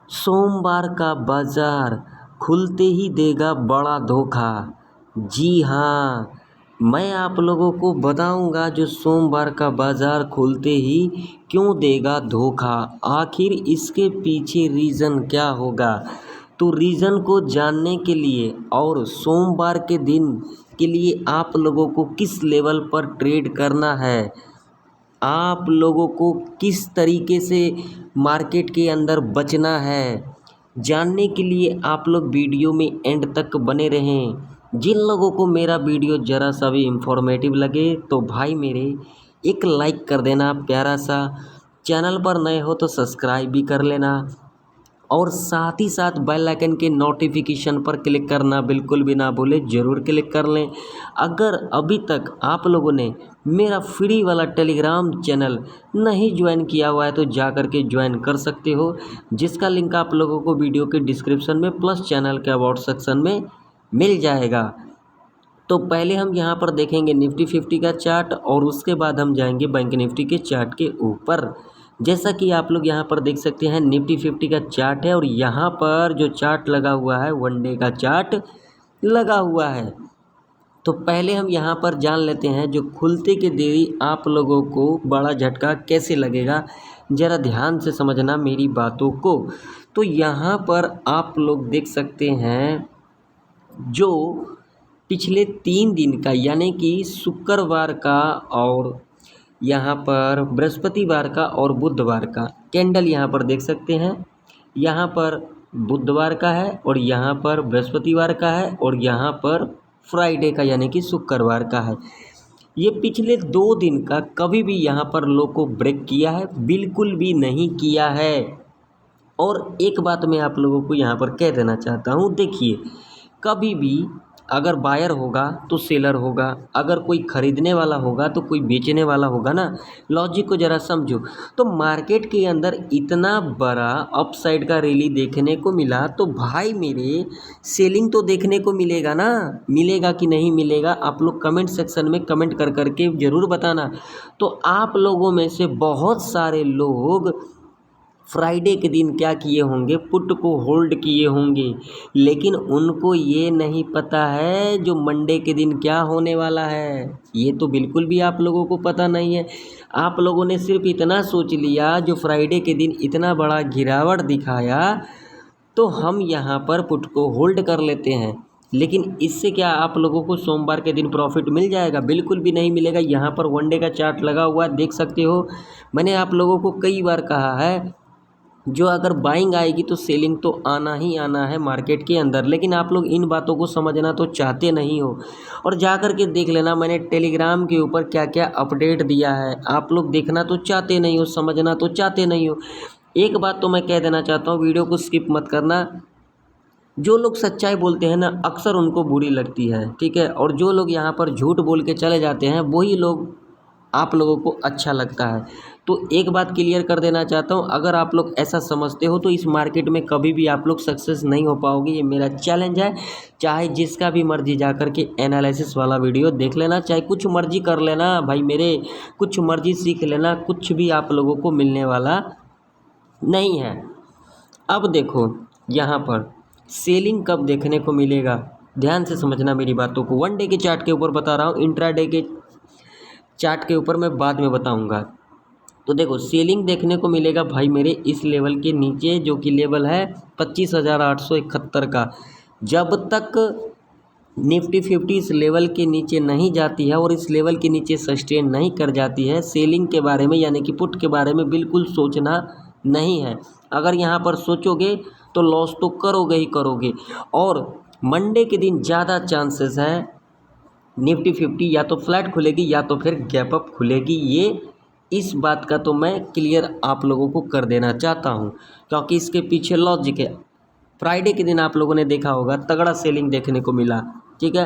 सोमवार का बाजार खुलते ही देगा बड़ा धोखा। जी हाँ, मैं आप लोगों को बताऊंगा जो सोमवार का बाजार खुलते ही क्यों देगा धोखा। आखिर इसके पीछे रीज़न क्या होगा। तो रीज़न को जानने के लिए और सोमवार के दिन के लिए आप लोगों को किस लेवल पर ट्रेड करना है, आप लोगों को किस तरीके से मार्केट के अंदर बचना है, जानने के लिए आप लोग वीडियो में एंड तक बने रहें। जिन लोगों को मेरा वीडियो ज़रा सा भी इंफॉर्मेटिव लगे तो भाई मेरे एक लाइक कर देना प्यारा सा, चैनल पर नए हो तो सब्सक्राइब भी कर लेना और साथ ही साथ बेल आइकन के नोटिफिकेशन पर क्लिक करना बिल्कुल भी ना भूलें, ज़रूर क्लिक कर लें। अगर अभी तक आप लोगों ने मेरा फ्री वाला टेलीग्राम चैनल नहीं ज्वाइन किया हुआ है तो जा कर के ज्वाइन कर सकते हो, जिसका लिंक आप लोगों को वीडियो के डिस्क्रिप्शन में प्लस चैनल के अबाउट सेक्शन में मिल जाएगा। तो पहले हम यहाँ पर देखेंगे निफ्टी 50 का चार्ट और उसके बाद हम जाएंगे बैंक निफ्टी के चार्ट के ऊपर। जैसा कि आप लोग यहाँ पर देख सकते हैं निफ्टी 50 का चार्ट है और यहाँ पर जो चार्ट लगा हुआ है वन डे का चार्ट लगा हुआ है। तो पहले हम यहाँ पर जान लेते हैं जो खुलते के देरी आप लोगों को बड़ा झटका कैसे लगेगा, ज़रा ध्यान से समझना मेरी बातों को। तो यहाँ पर आप लोग देख सकते हैं जो पिछले 3 दिन का यानी कि शुक्रवार का और यहाँ पर बृहस्पतिवार का और बुधवार का कैंडल यहाँ पर देख सकते हैं। यहाँ पर बुधवार का है और यहाँ पर बृहस्पतिवार का है और यहाँ पर फ्राइडे का यानी कि शुक्रवार का है। ये पिछले 2 दिन का कभी भी यहाँ पर लो को ब्रेक किया है, बिल्कुल भी नहीं किया है। और एक बात मैं आप लोगों को यहाँ पर कह देना चाहता हूँ, देखिए कभी भी अगर बायर होगा तो सेलर होगा, अगर कोई ख़रीदने वाला होगा तो कोई बेचने वाला होगा ना। लॉजिक को ज़रा समझो। तो मार्केट के अंदर इतना बड़ा अपसाइड का रैली देखने को मिला तो भाई मेरे सेलिंग तो देखने को मिलेगा ना, मिलेगा कि नहीं मिलेगा आप लोग कमेंट सेक्शन में कमेंट कर करके ज़रूर बताना। तो आप लोगों में से बहुत सारे लोग फ्राइडे के दिन क्या किए होंगे, पुट को होल्ड किए होंगे, लेकिन उनको ये नहीं पता है जो मंडे के दिन क्या होने वाला है। ये तो बिल्कुल भी आप लोगों को पता नहीं है। आप लोगों ने सिर्फ इतना सोच लिया जो फ्राइडे के दिन इतना बड़ा गिरावट दिखाया तो हम यहाँ पर पुट को होल्ड कर लेते हैं, लेकिन इससे क्या आप लोगों को सोमवार के दिन प्रॉफिट मिल जाएगा? बिल्कुल भी नहीं मिलेगा। यहाँ पर वन डे का चार्ट लगा हुआ देख सकते हो। मैंने आप लोगों को कई बार कहा है जो अगर बाइंग आएगी तो सेलिंग तो आना ही आना है मार्केट के अंदर, लेकिन आप लोग इन बातों को समझना तो चाहते नहीं हो। और जा कर के देख लेना मैंने टेलीग्राम के ऊपर क्या क्या अपडेट दिया है, आप लोग देखना तो चाहते नहीं हो, समझना तो चाहते नहीं हो। एक बात तो मैं कह देना चाहता हूँ, वीडियो को स्किप मत करना। जो लोग सच्चाई बोलते हैं ना अक्सर उनको बुरी लगती है, ठीक है, और जो लोग यहाँ पर झूठ बोल के चले जाते हैं वही लोग आप लोगों को अच्छा लगता है। तो एक बात क्लियर कर देना चाहता हूँ, अगर आप लोग ऐसा समझते हो तो इस मार्केट में कभी भी आप लोग सक्सेस नहीं हो पाओगे, ये मेरा चैलेंज है। चाहे जिसका भी मर्जी जा कर के एनालिसिस वाला वीडियो देख लेना, चाहे कुछ मर्जी कर लेना भाई मेरे, कुछ मर्जी सीख लेना, कुछ भी आप लोगों को मिलने वाला नहीं है। अब देखो यहाँ पर सेलिंग कब देखने को मिलेगा, ध्यान से समझना मेरी बातों को। वन डे के चार्ट के ऊपर बता रहा हूँ, इंट्राडे के चार्ट के ऊपर मैं बाद में बताऊंगा। तो देखो सेलिंग देखने को मिलेगा भाई मेरे इस लेवल के नीचे, जो कि लेवल है 25,871 का। जब तक निफ्टी 50 इस लेवल के नीचे नहीं जाती है और इस लेवल के नीचे सस्टेन नहीं कर जाती है, सेलिंग के बारे में यानी कि पुट के बारे में बिल्कुल सोचना नहीं है। अगर यहाँ पर सोचोगे तो लॉस तो करोगे ही करोगे। और मंडे के दिन ज़्यादा चांसेस है निफ्टी 50 या तो फ्लैट खुलेगी या तो फिर गैप अप खुलेगी। ये इस बात का तो मैं क्लियर आप लोगों को कर देना चाहता हूँ, क्योंकि इसके पीछे लॉजिक है। फ्राइडे के दिन आप लोगों ने देखा होगा तगड़ा सेलिंग देखने को मिला, ठीक है,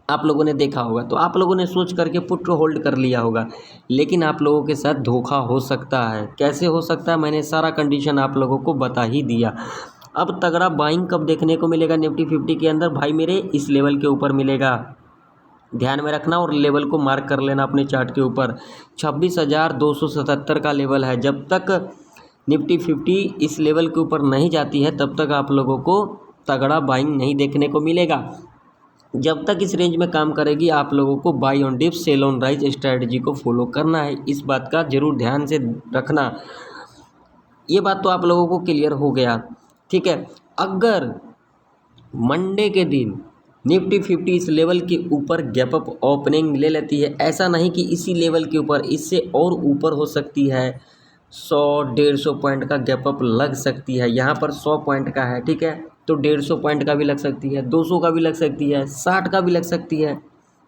आप लोगों ने देखा होगा, तो आप लोगों ने सोच करके पुट को होल्ड कर लिया होगा। लेकिन आप लोगों के साथ धोखा हो सकता है। कैसे हो सकता है, मैंने सारा कंडीशन आप लोगों को बता ही दिया। अब तगड़ा बाइंग कब देखने को मिलेगा निफ्टी 50 के अंदर, भाई मेरे इस लेवल के ऊपर मिलेगा, ध्यान में रखना और लेवल को मार्क कर लेना अपने चार्ट के ऊपर। 26,277 का लेवल है। जब तक निफ्टी 50 इस लेवल के ऊपर नहीं जाती है तब तक आप लोगों को तगड़ा बाइंग नहीं देखने को मिलेगा। जब तक इस रेंज में काम करेगी आप लोगों को buy on dip sell on rise strategy को फॉलो करना है। इस बात का जरूर ध्यान से रखना। ये बात तो आप लोगों को क्लियर हो गया, ठीक है। अगर मंडे के दिन निफ्टी 50 इस लेवल के ऊपर गैप अप ओपनिंग ले लेती है, ऐसा नहीं कि इसी लेवल के ऊपर, इससे और ऊपर हो सकती है, 100-150 पॉइंट का गैप अप लग सकती है। यहाँ पर 100 पॉइंट का है, ठीक है, तो 150 पॉइंट का भी लग सकती है, 200 का भी लग सकती है, 60 का भी लग सकती है,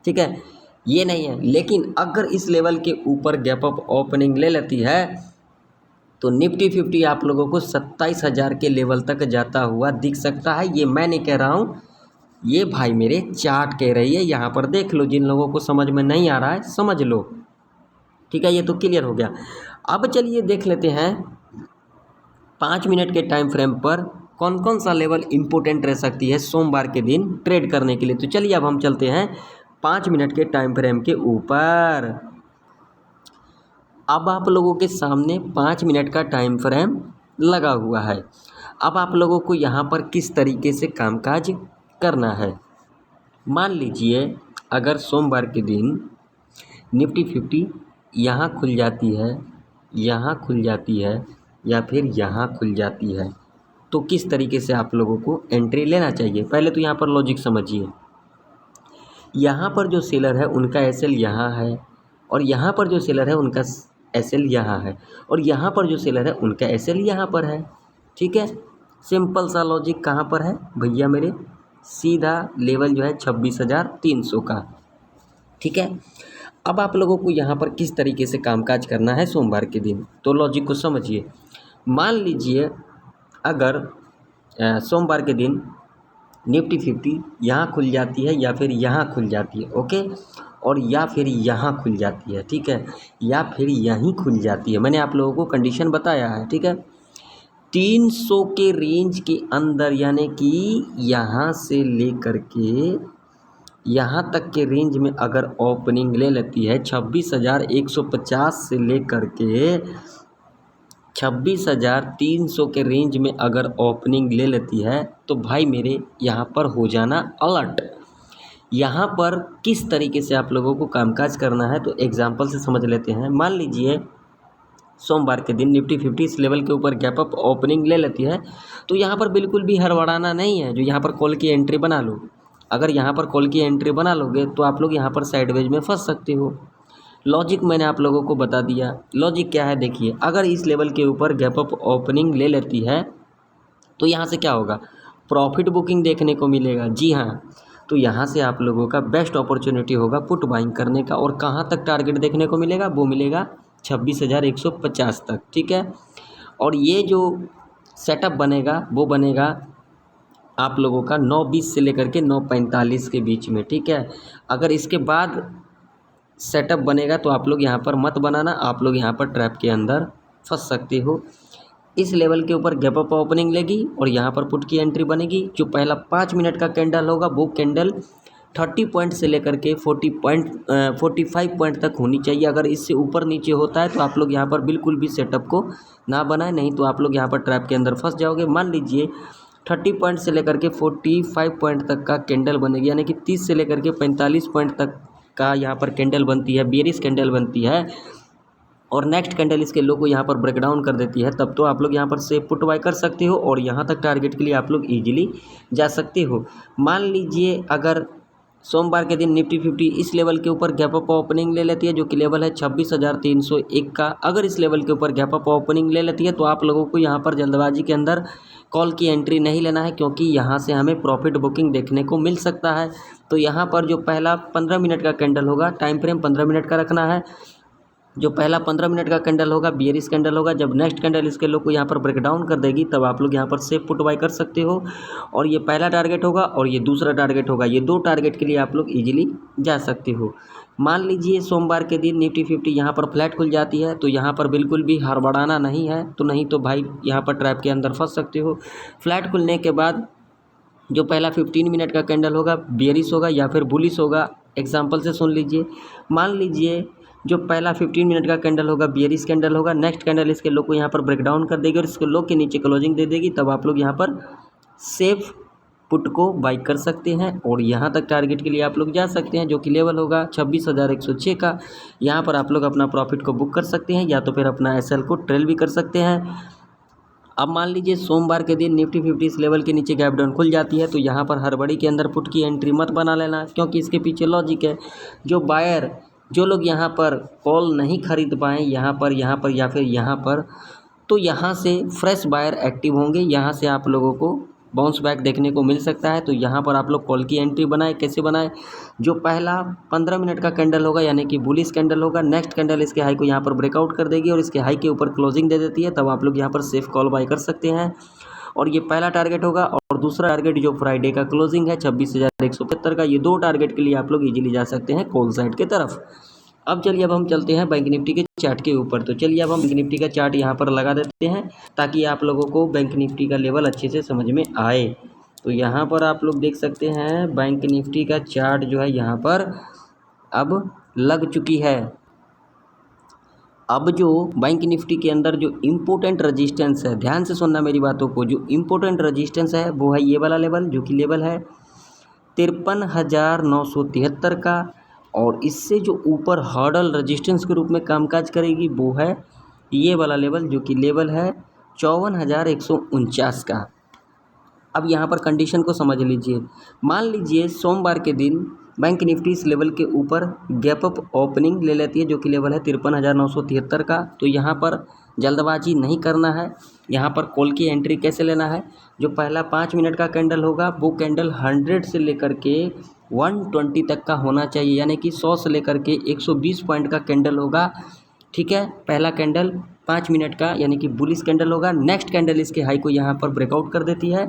ठीक है, ये नहीं है। लेकिन अगर इस लेवल के ऊपर गैप अप ओपनिंग ले लेती है तो निफ्टी 50 आप लोगों को 27,000 के लेवल तक जाता हुआ दिख सकता है। ये मैं नहीं कह रहा हूँ, ये भाई मेरे चार्ट कह रही है। यहाँ पर देख लो, जिन लोगों को समझ में नहीं आ रहा है समझ लो, ठीक है। ये तो क्लियर हो गया। अब चलिए देख लेते हैं 5 मिनट के टाइम फ्रेम पर कौन कौन सा लेवल इम्पोर्टेंट रह सकती है सोमवार के दिन ट्रेड करने के लिए। तो चलिए अब हम चलते हैं 5 मिनट के टाइम फ्रेम के ऊपर। अब आप लोगों के सामने 5 मिनट का टाइम फ्रेम लगा हुआ है। अब आप लोगों को यहाँ पर किस तरीके से कामकाज करना है। मान लीजिए अगर सोमवार के दिन निफ्टी 50 यहाँ खुल जाती है, यहाँ खुल जाती है या फिर यहाँ खुल जाती है, तो किस तरीके से आप लोगों को एंट्री लेना चाहिए। पहले तो यहाँ पर लॉजिक समझिए। यहाँ पर जो सेलर है उनका एसएल यहाँ है, और यहाँ पर जो सेलर है उनका एसएल यहाँ है, और यहाँ पर जो सेलर है उनका एसएल यहाँ पर है, ठीक है। सिंपल सा लॉजिक कहाँ पर है भैया मेरे, सीधा लेवल जो है 26,300 का, ठीक है। अब आप लोगों को यहाँ पर किस तरीके से कामकाज करना है सोमवार के दिन, तो लॉजिक को समझिए। मान लीजिए अगर सोमवार के दिन निफ्टी 50 यहाँ खुल जाती है या फिर यहाँ खुल जाती है, ओके, और या फिर यहाँ खुल जाती है, ठीक है, या फिर यहीं खुल जाती है। मैंने आप लोगों को कंडीशन बताया है, ठीक है। 300 के रेंज के अंदर, यानी कि यहाँ से लेकर के यहाँ तक के रेंज में अगर ओपनिंग ले लेती है 26,150 से लेकर के 26,300 के रेंज में अगर ओपनिंग ले लेती है तो भाई मेरे यहाँ पर हो जाना अलर्ट। यहाँ पर किस तरीके से आप लोगों को कामकाज करना है तो एग्जांपल से समझ लेते हैं। मान लीजिए सोमवार के दिन निफ्टी 50 इस लेवल के ऊपर गैप अप ओपनिंग ले लेती है, तो यहाँ पर बिल्कुल भी हड़बड़ाना नहीं है। जो यहाँ पर कॉल की एंट्री बना लो, अगर यहाँ पर कॉल की एंट्री बना लोगे तो आप लोग यहाँ पर साइडवेज में फंस सकते हो। लॉजिक मैंने आप लोगों को बता दिया। लॉजिक क्या है देखिए, अगर इस लेवल के ऊपर गैप अप ओपनिंग ले लेती है तो यहाँ से क्या होगा, प्रॉफिट बुकिंग देखने को मिलेगा। जी हाँ, तो यहाँ से आप लोगों का बेस्ट अपॉर्चुनिटी होगा पुट बाइंग करने का। और कहाँ तक टारगेट देखने को मिलेगा, वो मिलेगा 26,150 तक, ठीक है। और ये जो सेटअप बनेगा वो बनेगा आप लोगों का 9:20 से लेकर के 9:45 के बीच में, ठीक है। अगर इसके बाद सेटअप बनेगा तो आप लोग यहाँ पर मत बनाना, आप लोग यहाँ पर ट्रैप के अंदर फंस सकते हो। इस लेवल के ऊपर गैप अप ओपनिंग लेगी और यहाँ पर पुट की एंट्री बनेगी। जो पहला 5 मिनट का कैंडल होगा वो कैंडल 30 पॉइंट से लेकर के 45 पॉइंट तक होनी चाहिए। अगर इससे ऊपर नीचे होता है तो आप लोग यहाँ पर बिल्कुल भी सेटअप को ना बनाएं, नहीं तो आप लोग यहाँ पर ट्रैप के अंदर फंस जाओगे। मान लीजिए 30 पॉइंट से लेकर के 45 पॉइंट तक का कैंडल बनेगी, यानी कि 30 से लेकर के 45 पॉइंट तक का यहाँ पर कैंडल बनती है, बेयरिश कैंडल बनती है, और नेक्स्ट कैंडल इसके लो को यहाँ पर ब्रेक डाउन कर देती है, तब तो आप लोग यहाँ पर से पुट बाय कर सकते हो और यहाँ तक टारगेट के लिए आप लोग इजीली जा सकते हो। मान लीजिए अगर सोमवार के दिन निफ्टी 50 इस लेवल के ऊपर गैप अप ओपनिंग ले लेती है, जो कि लेवल है 26,301 का। अगर इस लेवल के ऊपर गैप अप ओपनिंग ले लेती है तो आप लोगों को यहाँ पर जल्दबाजी के अंदर कॉल की एंट्री नहीं लेना है, क्योंकि यहाँ से हमें प्रॉफिट बुकिंग देखने को मिल सकता है। तो यहाँ पर जो पहला 15 मिनट का कैंडल होगा, टाइम फ्रेम 15 मिनट का रखना है। जो पहला 15 मिनट का कैंडल होगा बियरिश कैंडल होगा। जब नेक्स्ट कैंडल इसके लो को यहाँ पर ब्रेक डाउन कर देगी तब आप लोग यहाँ पर सेफ पुट बाय कर सकते हो। और ये पहला टारगेट होगा और ये दूसरा टारगेट होगा, ये 2 टारगेट के लिए आप लोग इजीली जा सकते हो। मान लीजिए सोमवार के दिन निफ्टी 50 यहाँ पर फ्लैट खुल जाती है, तो यहाँ पर बिल्कुल भी हड़बड़ाना नहीं है, तो नहीं तो भाई यहाँ पर ट्रैप के अंदर फंस सकते हो। फ्लैट खुलने के बाद जो पहला 15 मिनट का कैंडल होगा बियरिश होगा या फिर बुलिश होगा। एग्जाम्पल से सुन लीजिए, मान लीजिए जो पहला 15 मिनट का कैंडल होगा बियरिश कैंडल होगा। नेक्स्ट कैंडल इसके लो को यहाँ पर ब्रेक डाउन कर देगी और इसके लो के नीचे क्लोजिंग दे देगी, तब आप लोग यहाँ पर सेफ पुट को बाई कर सकते हैं और यहाँ तक टारगेट के लिए आप लोग जा सकते हैं, जो कि लेवल होगा 26,106 का। यहाँ पर आप लोग अपना प्रॉफिट को बुक कर सकते हैं या तो फिर अपना एसएल को ट्रेल भी कर सकते हैं। अब मान लीजिए सोमवार के दिन निफ्टी 50 इस लेवल के नीचे गैप डाउन खुल जाती है, तो यहाँ पर हड़बड़ी के अंदर पुट की एंट्री मत बना लेना, क्योंकि इसके पीछे लॉजिक है। जो बायर जो लोग यहाँ पर कॉल नहीं खरीद पाएँ यहाँ पर या फिर यहाँ पर, तो यहाँ से फ्रेश बायर एक्टिव होंगे, यहाँ से आप लोगों को बाउंस बैक देखने को मिल सकता है। तो यहाँ पर आप लोग कॉल की एंट्री बनाए। कैसे बनाए? जो पहला 15 मिनट का कैंडल होगा यानी कि बुलिश कैंडल होगा, नेक्स्ट कैंडल इसके हाई को यहाँ पर ब्रेकआउट कर देगी और इसके हाई के ऊपर क्लोजिंग दे देती है, तब आप लोग यहाँ पर सेफ कॉल बाय कर सकते हैं। और ये पहला टारगेट होगा। और दूसरा टारगेट जो फ्राइडे का क्लोजिंग है 26,175 का, ये दो टारगेट के लिए आप लोग इजीली जा सकते हैं कॉल साइड की तरफ। अब चलिए अब हम चलते हैं बैंक निफ्टी के चार्ट के ऊपर। तो चलिए अब हम बैंक निफ्टी का चार्ट यहाँ पर लगा देते हैं ताकि आप लोगों को बैंक निफ्टी का लेवल अच्छे से समझ में आए। तो यहाँ पर आप लोग देख सकते हैं बैंक निफ्टी का चार्ट जो है यहाँ पर अब लग चुकी है। अब जो बैंक निफ्टी के अंदर जो इम्पोर्टेंट रजिस्टेंस है, ध्यान से सुनना मेरी बातों को, जो इम्पोर्टेंट रजिस्टेंस है वो है ये वाला लेवल, जो कि लेवल है 53,973 का। और इससे जो ऊपर हर्डल रेजिस्टेंस के रूप में कामकाज करेगी वो है ये वाला लेवल, जो कि लेवल है 54,149 का। अब यहाँ पर कंडीशन को समझ लीजिए। मान लीजिए सोमवार के दिन बैंक निफ्टी इस लेवल के ऊपर गैप अप ओपनिंग ले लेती है, जो कि लेवल है 53,973 का। तो यहाँ पर जल्दबाजी नहीं करना है। यहाँ पर कॉल की एंट्री कैसे लेना है? जो पहला 5 मिनट का कैंडल होगा वो कैंडल 100 से लेकर के 120 तक का होना चाहिए, यानी कि 100 से लेकर के 120 पॉइंट का कैंडल होगा। ठीक है, पहला कैंडल 5 मिनट का यानी कि बुलिश कैंडल होगा। नेक्स्ट कैंडल इसके हाई को यहाँ पर ब्रेकआउट कर देती है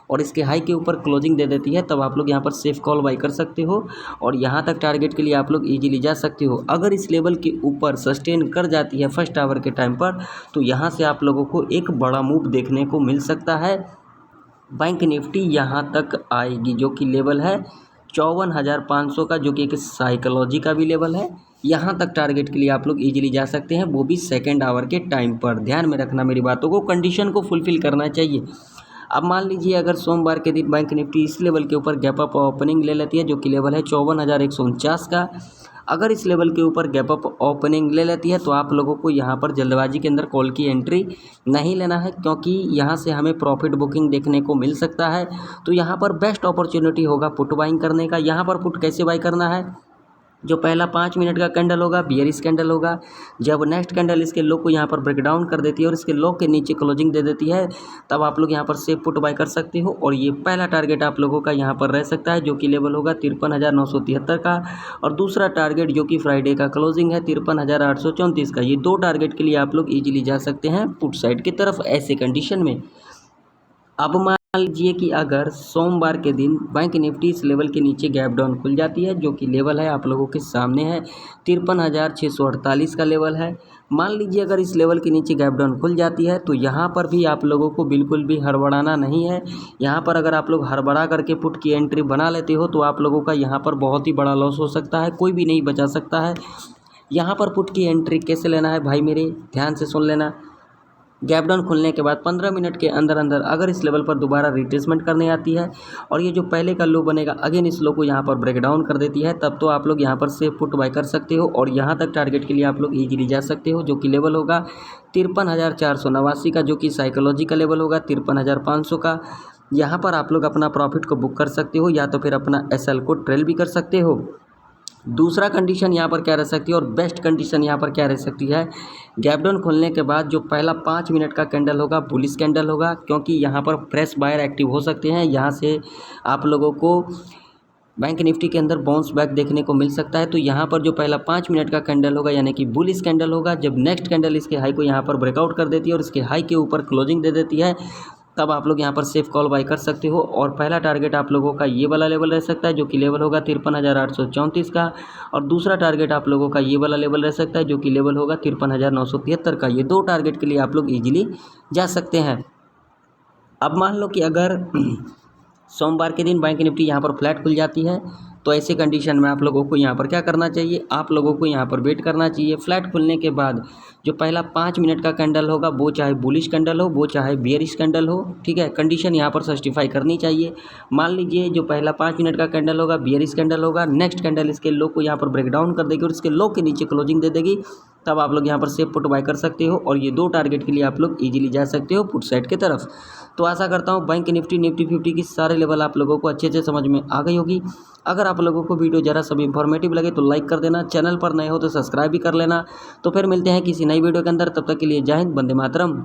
और इसके हाई के ऊपर क्लोजिंग दे देती है, तब आप लोग यहाँ पर सेफ कॉल बाई कर सकते हो और यहाँ तक टारगेट के लिए आप लोग इजीली जा सकते हो। अगर इस लेवल के ऊपर सस्टेन कर जाती है फर्स्ट आवर के टाइम पर, तो यहाँ से आप लोगों को एक बड़ा मूव देखने को मिल सकता है। बैंक निफ्टी यहाँ तक आएगी, जो कि लेवल है 54,500 का, जो कि एक साइकोलॉजी का भी लेवल है। यहाँ तक टारगेट के लिए आप लोग इजीली जा सकते हैं, वो भी सेकेंड आवर के टाइम पर। ध्यान में रखना मेरी बातों को, कंडीशन को फुलफ़िल करना चाहिए। अब मान लीजिए अगर सोमवार के दिन बैंक निफ्टी इस लेवल के ऊपर गैप अप ओपनिंग ले लेती है, जो कि लेवल है 54,149 का। अगर इस लेवल के ऊपर गैप अप ओपनिंग ले लेती है तो आप लोगों को यहाँ पर जल्दबाजी के अंदर कॉल की एंट्री नहीं लेना है, क्योंकि यहाँ से हमें प्रॉफिट बुकिंग देखने को मिल सकता है। तो यहाँ पर बेस्ट अपॉर्चुनिटी होगा पुट बाइंग करने का। यहाँ पर पुट कैसे बाई करना है? जो पहला 5 मिनट का कैंडल होगा बियरिश कैंडल होगा, जब नेक्स्ट कैंडल इसके लो को यहाँ पर ब्रेक डाउन कर देती है और इसके लो के नीचे क्लोजिंग दे देती है, तब आप लोग यहाँ पर सेफ पुट बाय कर सकते हो। और ये पहला टारगेट आप लोगों का यहाँ पर रह सकता है, जो कि लेवल होगा 53,973 का। और दूसरा टारगेट जो कि फ्राइडे का क्लोजिंग है 53,834 का। ये दो टारगेट के लिए आप लोग ईजिली जा सकते हैं पुट साइड की तरफ ऐसे कंडीशन में। अब मान लीजिए कि अगर सोमवार के दिन बैंक निफ्टी इस लेवल के नीचे गैप डाउन खुल जाती है, जो कि लेवल है आप लोगों के सामने है 53,648 का लेवल है। मान लीजिए अगर इस लेवल के नीचे गैप डाउन खुल जाती है, तो यहाँ पर भी आप लोगों को बिल्कुल भी हड़बड़ाना नहीं है। यहाँ पर अगर आप लोग हड़बड़ा करके पुट की एंट्री बना लेते हो तो आप लोगों का यहाँ पर बहुत ही बड़ा लॉस हो सकता है, कोई भी नहीं बचा सकता है। यहाँ पर पुट की एंट्री कैसे लेना है भाई मेरे, ध्यान से सुन लेना। गैप डाउन खुलने के बाद 15 मिनट के अंदर अंदर अगर इस लेवल पर दोबारा रिट्रेसमेंट करने आती है और ये जो पहले का लो बनेगा अगेन इस लो को यहाँ पर ब्रेक डाउन कर देती है, तब तो आप लोग यहाँ पर सेफ पुट बाय कर सकते हो और यहाँ तक टारगेट के लिए आप लोग इजीली जा सकते हो, जो कि लेवल होगा 53,489 का, जो कि साइकोलॉजी का लेवल होगा 53,500 का। यहाँ पर आप लोग अपना प्रॉफिट को बुक कर सकते हो या तो फिर अपना एसएल को ट्रेल भी कर सकते हो। दूसरा कंडीशन यहाँ पर क्या रह सकती है और बेस्ट कंडीशन यहाँ पर क्या रह सकती है? गैप डाउन खोलने के बाद जो पहला 5 मिनट का कैंडल होगा बुलिश कैंडल होगा, क्योंकि यहाँ पर फ्रेश बायर एक्टिव हो सकते हैं। यहाँ से आप लोगों को बैंक निफ्टी के अंदर बाउंस बैक देखने को मिल सकता है। तो यहाँ पर जो पहला 5 मिनट का कैंडल होगा यानी कि बुलिश कैंडल होगा, जब नेक्स्ट कैंडल इसके हाई को यहाँ पर ब्रेकआउट कर देती है और इसके हाई के ऊपर क्लोजिंग दे देती है, तब आप लोग यहाँ पर सेफ कॉल बाय कर सकते हो। और पहला टारगेट आप लोगों का ये वाला लेवल रह सकता है, जो कि लेवल होगा 53,834 का। और दूसरा टारगेट आप लोगों का ये वाला लेवल रह सकता है, जो कि लेवल होगा 53,973 का। ये दो टारगेट के लिए आप लोग ईजिली जा सकते हैं। अब मान लो कि अगर सोमवार के दिन बैंक निफ्टी यहाँ पर फ्लैट खुल जाती है, तो ऐसे कंडीशन में आप लोगों को यहाँ पर क्या करना चाहिए, आप लोगों को यहाँ पर वेट करना चाहिए। फ्लैट खुलने के बाद जो पहला 5 मिनट का कैंडल होगा वो चाहे बुलिश कैंडल हो, वो चाहे बियरिश कैंडल हो, ठीक है, कंडीशन यहाँ पर सर्टिफाई करनी चाहिए। मान लीजिए जो पहला 5 मिनट का कैंडल होगा बियरिश कैंडल होगा, नेक्स्ट कैंडल इसके लो को यहाँ पर ब्रेक डाउन कर देगी और इसके लो के नीचे क्लोजिंग दे देगी, तब आप लोग यहाँ पर सेफ पुट बाय कर सकते हो और ये 2 टारगेट के लिए आप लोग इजीली जा सकते हो पुट साइड की तरफ। तो आशा करता हूँ बैंक निफ्टी 50 की सारे लेवल आप लोगों को अच्छे से समझ में आ गई होगी। अगर आप लोगों को वीडियो ज़रा सा भी इंफॉर्मेटिव लगे तो लाइक कर देना, चैनल पर नए हो तो सब्सक्राइब भी कर लेना। तो फिर मिलते हैं किसी नई वीडियो के अंदर, तब तक के लिए जय हिंद, वंदे मातरम।